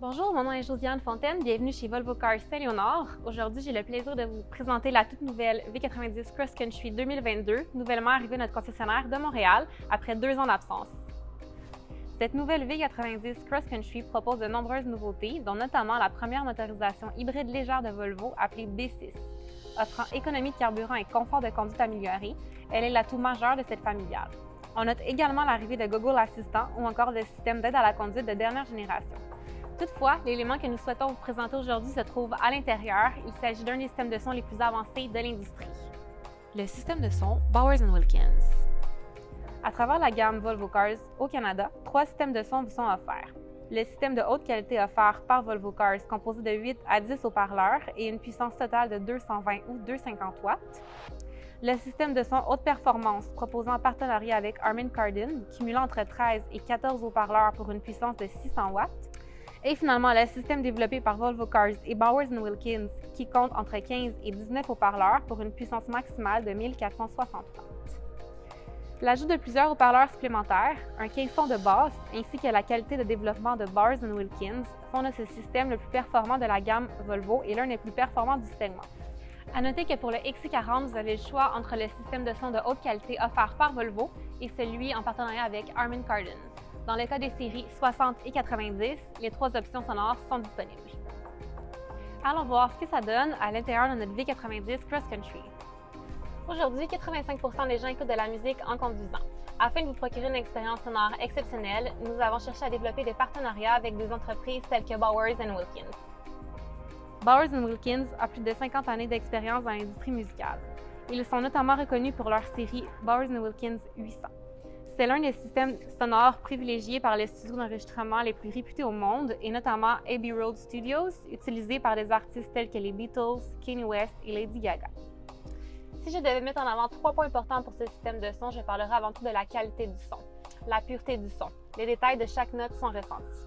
Bonjour, mon nom est Josiane Fontaine, bienvenue chez Volvo Cars Saint-Léonard. Aujourd'hui, j'ai le plaisir de vous présenter la toute nouvelle V90 Cross Country 2022, nouvellement arrivée à notre concessionnaire de Montréal après 2 ans d'absence. Cette nouvelle V90 Cross Country propose de nombreuses nouveautés, dont notamment la première motorisation hybride légère de Volvo appelée B6. Offrant économie de carburant et confort de conduite amélioré, elle est l'atout majeur de cette familiale. On note également l'arrivée de Google Assistant ou encore de systèmes d'aide à la conduite de dernière génération. Toutefois, l'élément que nous souhaitons vous présenter aujourd'hui se trouve à l'intérieur. Il s'agit d'un des systèmes de son les plus avancés de l'industrie. Le système de son Bowers & Wilkins. À travers la gamme Volvo Cars au Canada, 3 systèmes de son vous sont offerts. Le système de haute qualité offert par Volvo Cars, composé de 8 à 10 haut-parleurs et une puissance totale de 220 ou 250 watts. Le système de son haute performance, proposé en partenariat avec Harman Kardon, cumulant entre 13 et 14 haut-parleurs pour une puissance de 600 watts. Et finalement, le système développé par Volvo Cars et Bowers & Wilkins, qui compte entre 15 et 19 haut-parleurs pour une puissance maximale de 1460 watts. L'ajout de plusieurs haut-parleurs supplémentaires, un caisson de basse ainsi que la qualité de développement de Bowers & Wilkins font de ce système le plus performant de la gamme Volvo et l'un des plus performants du segment. À noter que pour le XC40, vous avez le choix entre le système de son de haute qualité offert par Volvo et celui en partenariat avec Harman Kardon. Dans le cas des séries 60 et 90, les 3 options sonores sont disponibles. Allons voir ce que ça donne à l'intérieur de notre V90 Cross Country. Aujourd'hui, 85% des gens écoutent de la musique en conduisant. Afin de vous procurer une expérience sonore exceptionnelle, nous avons cherché à développer des partenariats avec des entreprises telles que Bowers & Wilkins. Bowers & Wilkins a plus de 50 années d'expérience dans l'industrie musicale. Ils sont notamment reconnus pour leur série Bowers & Wilkins 800. C'est l'un des systèmes sonores privilégiés par les studios d'enregistrement les plus réputés au monde, et notamment Abbey Road Studios, utilisés par des artistes tels que les Beatles, Kanye West et Lady Gaga. Si je devais mettre en avant 3 points importants pour ce système de son, je parlerai avant tout de la qualité du son, la pureté du son. Les détails de chaque note sont ressentis.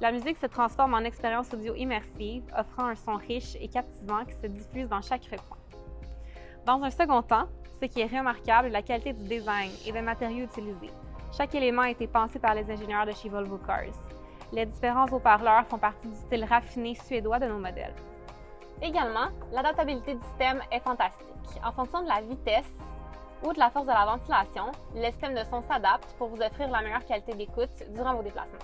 La musique se transforme en expérience audio immersive, offrant un son riche et captivant qui se diffuse dans chaque recoin. Dans un second temps, ce qui est remarquable est la qualité du design et des matériaux utilisés. Chaque élément a été pensé par les ingénieurs de chez Volvo Cars. Les différents haut-parleurs font partie du style raffiné suédois de nos modèles. Également, l'adaptabilité du système est fantastique. En fonction de la vitesse ou de la force de la ventilation, le système de son s'adapte pour vous offrir la meilleure qualité d'écoute durant vos déplacements.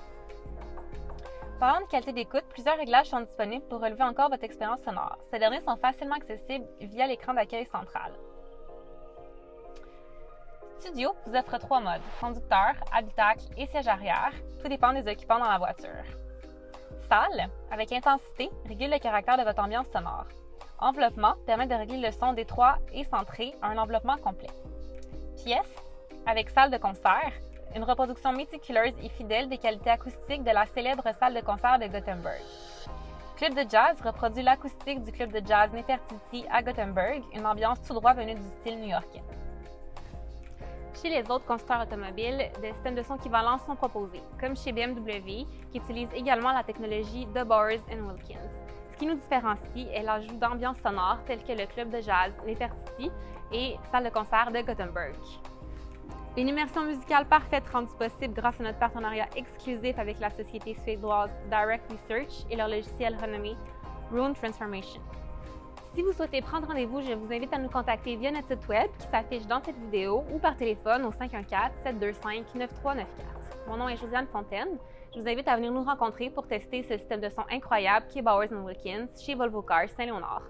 Parlant de qualité d'écoute, plusieurs réglages sont disponibles pour relever encore votre expérience sonore. Ces derniers sont facilement accessibles via l'écran d'accueil central. Studio vous offre 3 modes, conducteur, habitacle et siège arrière, tout dépend des occupants dans la voiture. Salle, avec intensité, régule le caractère de votre ambiance sonore. Enveloppement permet de régler le son d'étroit et centré à un enveloppement complet. Pièce, avec salle de concert, une reproduction méticuleuse et fidèle des qualités acoustiques de la célèbre salle de concert de Gothenburg. Club de jazz reproduit l'acoustique du club de jazz Nefertiti à Gothenburg, une ambiance tout droit venue du style new-yorkais. Chez les autres constructeurs automobiles, des systèmes de son équivalents sont proposés, comme chez BMW, qui utilise également la technologie de Bowers & Wilkins. Ce qui nous différencie est l'ajout d'ambiances sonores telles que le club de jazz Nefertiti et salle de concert de Gothenburg. Une immersion musicale parfaite rendue possible grâce à notre partenariat exclusif avec la société suédoise Direct Research et leur logiciel renommé Roon Transformation. Si vous souhaitez prendre rendez-vous, je vous invite à nous contacter via notre site web qui s'affiche dans cette vidéo ou par téléphone au 514-725-9394. Mon nom est Josiane Fontaine. Je vous invite à venir nous rencontrer pour tester ce système de son incroyable qui est Bowers & Wilkins chez Volvo Cars Saint-Léonard.